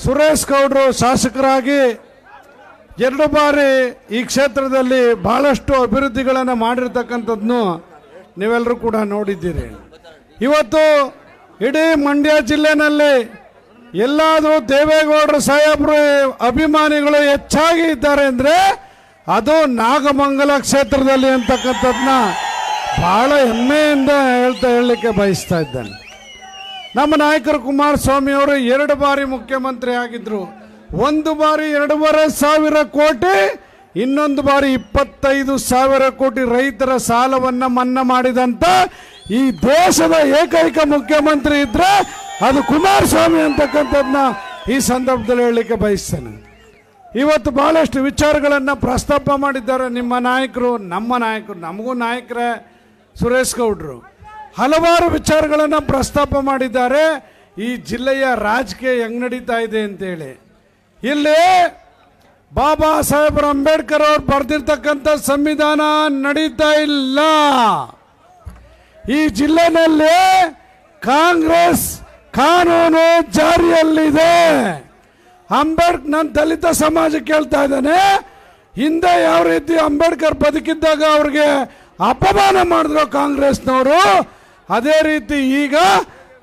ಸುರೇಶ್ ಗೌಡ್ರು ಶಾಸಕರಾಗಿ 2 ಬಾರಿ ಈ ಕ್ಷೇತ್ರದಲ್ಲಿ ಬಹಳಷ್ಟು ಅಭಿವೃದ್ಧಿಗಳನ್ನು ಮಾಡಿರ್ತಕ್ಕಂಥದ್ದನ್ನು ನೀವೆಲ್ಲರೂ ಕೂಡ ನೋಡಿದ್ದೀರಿ. ಇವತ್ತು ಇಡೀ ಮಂಡ್ಯ ಜಿಲ್ಲೆನಲ್ಲಿ ಎಲ್ಲಾದರೂ ದೇವೇಗೌಡರ ಸಾಹೇಬರು ಅಭಿಮಾನಿಗಳು ಹೆಚ್ಚಾಗಿ ಇದ್ದಾರೆ ಅಂದರೆ ಅದು ನಾಗಮಂಗಲ ಕ್ಷೇತ್ರದಲ್ಲಿ ಅಂತಕ್ಕಂಥದ್ದನ್ನ ಬಹಳ ಹೆಮ್ಮೆಯಿಂದ ಹೇಳಲಿಕ್ಕೆ ಬಯಸ್ತಾ ಇದ್ದೇನೆ. ನಮ್ಮ ನಾಯಕರು ಕುಮಾರಸ್ವಾಮಿ ಅವರು 2 ಬಾರಿ ಮುಖ್ಯಮಂತ್ರಿ ಆಗಿದ್ರು. 1 ಬಾರಿ 2,500 ಕೋಟಿ, ಇನ್ನೊಂದು ಬಾರಿ 25,000 ಕೋಟಿ ರೈತರ ಸಾಲವನ್ನು ಮನ್ನಾ ಮಾಡಿದಂತ ಈ ದೇಶದ ಏಕೈಕ ಮುಖ್ಯಮಂತ್ರಿ ಇದ್ರೆ ಅದು ಕುಮಾರಸ್ವಾಮಿ ಅಂತಕ್ಕಂಥದ್ದನ್ನ ಈ ಸಂದರ್ಭದಲ್ಲಿ ಹೇಳಲಿಕ್ಕೆ ಬಯಸ್ತೇನೆ. ಇವತ್ತು ಬಹಳಷ್ಟು ವಿಚಾರಗಳನ್ನು ಪ್ರಸ್ತಾಪ ಮಾಡಿದ್ದಾರೆ ನಿಮ್ಮ ನಾಯಕರು, ನಮ್ಮ ನಾಯಕರು, ನಮಗೂ ನಾಯಕರೇ ಸುರೇಶ್ ಗೌಡ್ರು. ಹಲವಾರು ವಿಚಾರಗಳನ್ನು ಪ್ರಸ್ತಾಪ ಮಾಡಿದ್ದಾರೆ. ಈ ಜಿಲ್ಲೆಯ ರಾಜಕೀಯ ಹೆಂಗ್ ನಡೀತಾ ಇದೆ ಅಂತೇಳಿ. ಇಲ್ಲಿ ಬಾಬಾ ಸಾಹೇಬ್ ಅಂಬೇಡ್ಕರ್ ಅವರು ಬರೆದಿರ್ತಕ್ಕಂಥ ಸಂವಿಧಾನ ನಡೀತಾ ಇಲ್ಲ. ಈ ಜಿಲ್ಲೆನಲ್ಲಿ ಕಾಂಗ್ರೆಸ್ ಕಾನೂನು ಜಾರಿಯಲ್ಲಿದೆ. ನಾನು ದಲಿತ ಸಮಾಜಕ್ಕೆ ಹೇಳ್ತಾ ಇದ್ದೇನೆ, ಹಿಂದೆ ಯಾವ ರೀತಿ ಅಂಬೇಡ್ಕರ್ ಬದುಕಿದ್ದಾಗ ಅವ್ರಿಗೆ ಅಪಮಾನ ಮಾಡಿದ್ರು ಕಾಂಗ್ರೆಸ್ನವರು, ಅದೇ ರೀತಿ ಈಗ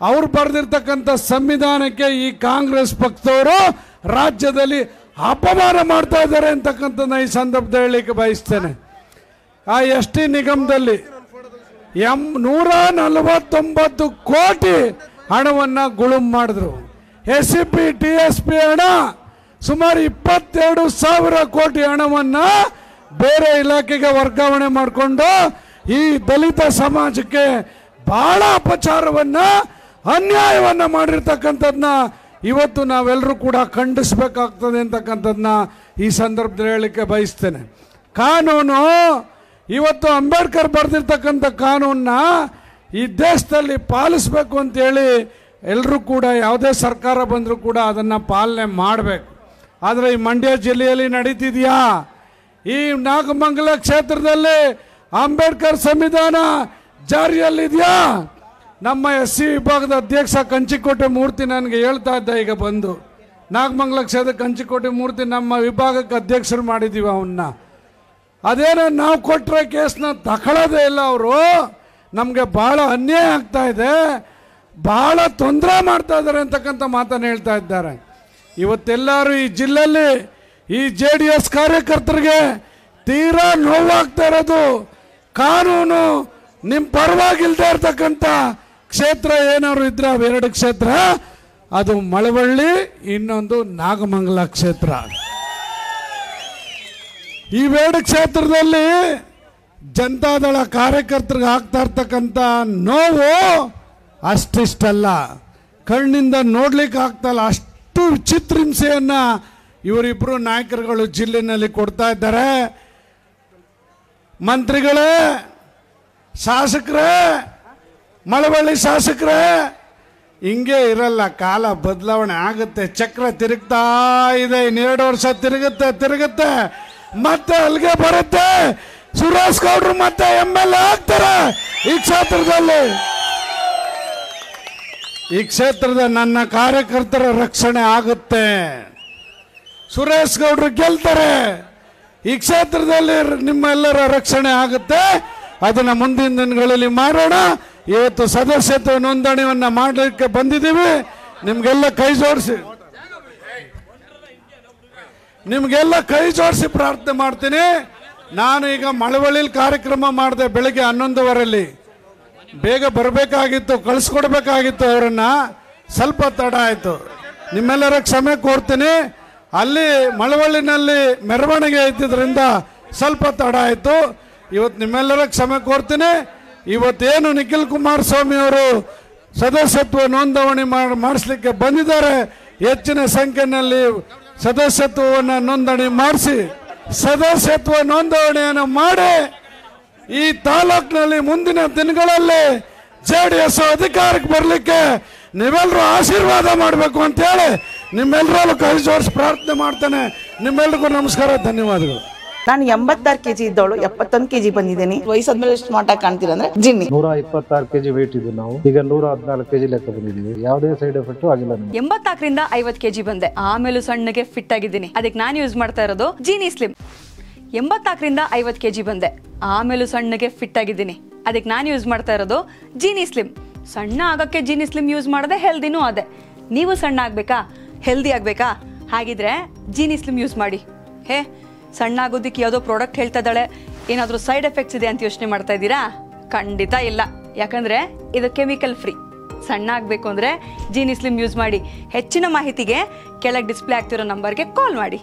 ಅವ್ರು ಬರೆದಿರ್ತಕ್ಕಂಥ ಸಂವಿಧಾನಕ್ಕೆ ಈ ಕಾಂಗ್ರೆಸ್ ಪಕ್ಷದವರು ರಾಜ್ಯದಲ್ಲಿ ಅಪಮಾನ ಮಾಡ್ತಾ ಇದ್ದಾರೆ ಅಂತಕ್ಕಂಥದ್ದನ್ನ ಈ ಸಂದರ್ಭದಲ್ಲಿ ಹೇಳಲಿಕ್ಕೆ ಬಯಸ್ತೇನೆ. ಆ ಎಸ್ ಟಿ ನಿಗಮದಲ್ಲಿ 149 ಕೋಟಿ ಹಣವನ್ನು ಗುಳುಂ ಮಾಡಿದ್ರು. SCP TSP ಹಣ ಸುಮಾರು 22,000 ಕೋಟಿ ಹಣವನ್ನು ಬೇರೆ ಇಲಾಖೆಗೆ ವರ್ಗಾವಣೆ ಮಾಡಿಕೊಂಡು ಈ ದಲಿತ ಸಮಾಜಕ್ಕೆ ಬಹಳ ಅಪಚಾರವನ್ನ ಅನ್ಯಾಯವನ್ನ ಮಾಡಿರ್ತಕ್ಕಂಥದ್ದನ್ನ ಇವತ್ತು ನಾವೆಲ್ಲರೂ ಕೂಡ ಖಂಡಿಸಬೇಕಾಗ್ತದೆ ಅಂತಕ್ಕಂಥದ್ದನ್ನ ಈ ಸಂದರ್ಭದಲ್ಲಿ ಹೇಳಲಿಕ್ಕೆ ಬಯಸ್ತೇನೆ. ಕಾನೂನು ಇವತ್ತು ಅಂಬೇಡ್ಕರ್ ಬರೆದಿರ್ತಕ್ಕಂಥ ಕಾನೂನನ್ನ ಈ ದೇಶದಲ್ಲಿ ಪಾಲಿಸಬೇಕು ಅಂತೇಳಿ ಎಲ್ಲರೂ ಕೂಡ ಯಾವುದೇ ಸರ್ಕಾರ ಬಂದರೂ ಕೂಡ ಅದನ್ನು ಪಾಲನೆ ಮಾಡಬೇಕು. ಆದರೆ ಈ ಮಂಡ್ಯ ಜಿಲ್ಲೆಯಲ್ಲಿ ನಡೀತಿದೆಯಾ? ಈ ನಾಗಮಂಗಲ ಕ್ಷೇತ್ರದಲ್ಲಿ ಅಂಬೇಡ್ಕರ್ ಸಂವಿಧಾನ ಜಾರಿಯಲ್ಲಿದೆಯಾ? ನಮ್ಮ SC ವಿಭಾಗದ ಅಧ್ಯಕ್ಷ ಕಂಚಿಕೋಟೆ ಮೂರ್ತಿ ನನಗೆ ಹೇಳ್ತಾ ಇದ್ದ, ಈಗ ಬಂದು ನಾಗಮಂಗಲ ಕ್ಷೇತ್ರ ಕಂಚಿಕೋಟೆ ಮೂರ್ತಿ ನಮ್ಮ ವಿಭಾಗಕ್ಕೆ ಅಧ್ಯಕ್ಷರು ಮಾಡಿದ್ದೀವಿ ಅವನ್ನ. ಅದೇನೋ ನಾವು ಕೊಟ್ಟರೆ ಕೇಸ್ನ ತಗೊಳ್ಳೋದೇ ಇಲ್ಲ ಅವರು. ನಮಗೆ ಬಹಳ ಅನ್ಯಾಯ ಆಗ್ತಾ ಇದೆ, ಬಹಳ ತೊಂದರೆ ಮಾಡ್ತಾ ಇದ್ದಾರೆ ಅಂತಕ್ಕಂಥ ಮಾತನ್ನು ಹೇಳ್ತಾ ಇದ್ದಾರೆ. ಇವತ್ತೆಲ್ಲರೂ ಈ ಜಿಲ್ಲೆಯಲ್ಲಿ ಈ JDS ಕಾರ್ಯಕರ್ತರಿಗೆ ತೀರಾ ನೋವಾಗ್ತಾ ಇರೋದು, ಕಾನೂನು ನಿಮ್ಮ ಪರವಾಗಿಲ್ದೇ ಇರ್ತಕ್ಕಂಥ ಕ್ಷೇತ್ರ ಏನಾದ್ರು ಇದ್ರೆ ಅವೆರಡು ಕ್ಷೇತ್ರ, ಅದು ಮಳವಳ್ಳಿ, ಇನ್ನೊಂದು ನಾಗಮಂಗಲ ಕ್ಷೇತ್ರ. ಇವೆರಡು ಕ್ಷೇತ್ರದಲ್ಲಿ ಜನತಾದಳ ಕಾರ್ಯಕರ್ತರಿಗೆ ಆಗ್ತಾ ಇರ್ತಕ್ಕಂಥ ನೋವು ಅಷ್ಟಿಷ್ಟಲ್ಲ, ಕಣ್ಣಿಂದ ನೋಡ್ಲಿಕ್ಕೆ ಆಗ್ತಲ್ಲ, ಅಷ್ಟು ಚಿತ್ರಹಿಂಸೆಯನ್ನ ಇವರಿಬ್ರು ನಾಯಕರುಗಳು ಜಿಲ್ಲೆನಲ್ಲಿ ಕೊಡ್ತಾ ಇದ್ದಾರೆ. ಮಂತ್ರಿಗಳೇ, ಶಾಸಕರೇ, ಮಳವಳ್ಳಿ ಶಾಸಕರೇ, ಹಿಂಗೆ ಇರಲ್ಲ, ಕಾಲ ಬದಲಾವಣೆ ಆಗುತ್ತೆ, ಚಕ್ರ ತಿರುಗ್ತಾ ಇದೆ. 2 ವರ್ಷ ತಿರುಗುತ್ತೆ, ಮತ್ತೆ ಅಲ್ಲಿಗೆ ಬರುತ್ತೆ. ಸುರೇಶ್ ಗೌಡ್ರು ಮತ್ತೆ MLA ಆಗ್ತಾರೆ ಈ ಕ್ಷೇತ್ರದಲ್ಲಿ. ಈ ಕ್ಷೇತ್ರದ ನನ್ನ ಕಾರ್ಯಕರ್ತರ ರಕ್ಷಣೆ ಆಗುತ್ತೆ. ಸುರೇಶ್ ಗೌಡ್ರು ಗೆಲ್ತಾರೆ. ಈ ಕ್ಷೇತ್ರದಲ್ಲಿ ನಿಮ್ಮೆಲ್ಲರ ರಕ್ಷಣೆ ಆಗುತ್ತೆ. ಅದನ್ನ ಮುಂದಿನ ದಿನಗಳಲ್ಲಿ ಮಾಡೋಣ. ಇವತ್ತು ಸದಸ್ಯತ್ವ ನೋಂದಣಿಯನ್ನ ಮಾಡಲಿಕ್ಕೆ ಬಂದಿದ್ದೀವಿ. ನಿಮ್ಗೆಲ್ಲ ಕೈ ಜೋಡಿಸಿ ಪ್ರಾರ್ಥನೆ ಮಾಡ್ತೀನಿ. ನಾನು ಈಗ ಮಳವಳ್ಳಿಲಿ ಕಾರ್ಯಕ್ರಮ ಮಾಡಿದೆ ಬೆಳಿಗ್ಗೆ 11:15. ಬೇಗ ಬರಬೇಕಾಗಿತ್ತು, ಕಳಿಸ್ಕೊಡ್ಬೇಕಾಗಿತ್ತು ಅವರನ್ನ, ಸ್ವಲ್ಪ ತಡ ಆಯಿತು. ನಿಮ್ಮೆಲ್ಲರ ಕ್ಷಮೆ ಕೋರ್ತೀನಿ. ಅಲ್ಲಿ ಮಳವಳ್ಳಿನಲ್ಲಿ ಮೆರವಣಿಗೆ ಇದ್ದಿದ್ದರಿಂದ ಸ್ವಲ್ಪ ತಡ ಆಯಿತು. ಇವತ್ತು ನಿಮ್ಮೆಲ್ಲರ ಕ್ಷಮೆ ಕೋರ್ತೀನಿ. ಇವತ್ತೇನು ನಿಖಿಲ್ ಕುಮಾರಸ್ವಾಮಿ ಅವರು ಸದಸ್ಯತ್ವ ನೋಂದಣಿ ಮಾಡಿಸ್ಲಿಕ್ಕೆ ಬಂದಿದ್ದಾರೆ, ಹೆಚ್ಚಿನ ಸಂಖ್ಯೆಯಲ್ಲಿ ಸದಸ್ಯತ್ವವನ್ನು ನೋಂದಣಿ ಮಾಡಿಸಿ, ಸದಸ್ಯತ್ವ ನೋಂದಣಿಯನ್ನು ಮಾಡಿ ಈ ತಾಲೂಕಿನಲ್ಲಿ ಮುಂದಿನ ದಿನಗಳಲ್ಲಿ JDS ಅಧಿಕಾರಕ್ಕೆ ಬರಲಿಕ್ಕೆ ನೀವೆಲ್ಲರೂ ಆಶೀರ್ವಾದ ಮಾಡಬೇಕು ಅಂತ ಹೇಳಿ ನಿಮ್ಮೆಲ್ಲರಲ್ಲೂ ಕೈ ಜೋಡಿಸಿ ಪ್ರಾರ್ಥನೆ ಮಾಡ್ತೇನೆ. ನಿಮ್ಮೆಲ್ಲರಿಗೂ ನಮಸ್ಕಾರ, ಧನ್ಯವಾದಗಳು. ನಾನು 86 kg ಇದ್ದವಳು 71 kg ಬಂದಿದ್ದೀನಿ. ವಯಸ್ಸಾದ್ಮೇಲೆ ಸ್ಮಾರ್ಟ್ ಆಗಿ ಕಾಣ್ತೀರಾ ಅಂದ್ರೆ ಜಿನ್ನಿ. 126 kg ವೇಟ್ ಇದ್ದು ನಾವು ಈಗ 114 kg ಲೆಕ್ಕ ಬಂದಿದ್ದೀವಿ. ಯಾವುದೇ ಸೈಡ್ ಎಫೆಕ್ಟ್ ಆಗಿಲ್ಲ. 84ರಿಂದ 50 kg ಬಂದೆ, ಆಮೇಲೆ ಸಣ್ಣಗೆ ಫಿಟ್ ಆಗಿದ್ದೀನಿ. ಅದಕ್ಕೆ ನಾನು ಯೂಸ್ ಮಾಡ್ತಾ ಇರೋದು ಜೀನಿ ಸ್ಲಿಮ್. 84ರಿಂದ 50 kg ಬಂದೆ, ಆಮೇಲೆ ಸಣ್ಣಗೆ ಫಿಟ್ ಆಗಿದ್ದೀನಿ. ಅದಕ್ಕೆ ನಾನು ಯೂಸ್ ಮಾಡ್ತಾ ಇರೋದು ಜೀನಿ ಸ್ಲಿಮ್. ಸಣ್ಣ ಆಗಕ್ಕೆ ಜೀನಿ ಸ್ಲಿಮ್ ಯೂಸ್ ಮಾಡದೆ ಹೆಲ್ದಿನೂ ಅದೇ. ನೀವು ಸಣ್ಣ ಆಗ್ಬೇಕಾ, ಹೆಲ್ದಿ ಆಗ್ಬೇಕಾ? ಹಾಗಿದ್ರೆ ಜೀನಿ ಸ್ಲಿಮ್ ಯೂಸ್ ಮಾಡಿ. ಸಣ್ಣ ಆಗೋದಕ್ಕೆ ಯಾವುದೋ ಪ್ರಾಡಕ್ಟ್ ಹೇಳ್ತಾ ಇದ್ದಾಳೆ, ಏನಾದರೂ ಸೈಡ್ ಎಫೆಕ್ಟ್ಸ್ ಇದೆ ಅಂತ ಯೋಚನೆ ಮಾಡ್ತಾ ಇದ್ದೀರಾ? ಖಂಡಿತ ಇಲ್ಲ, ಯಾಕಂದ್ರೆ ಇದು ಕೆಮಿಕಲ್ ಫ್ರೀ. ಸಣ್ಣ ಆಗಬೇಕು ಅಂದರೆ ಜೀನಿ ಸ್ಲಿಮ್ ಯೂಸ್ ಮಾಡಿ. ಹೆಚ್ಚಿನ ಮಾಹಿತಿಗೆ ಕೆಳಗೆ ಡಿಸ್ಪ್ಲೇ ಆಗ್ತಿರೋ ನಂಬರ್ಗೆ ಕಾಲ್ ಮಾಡಿ.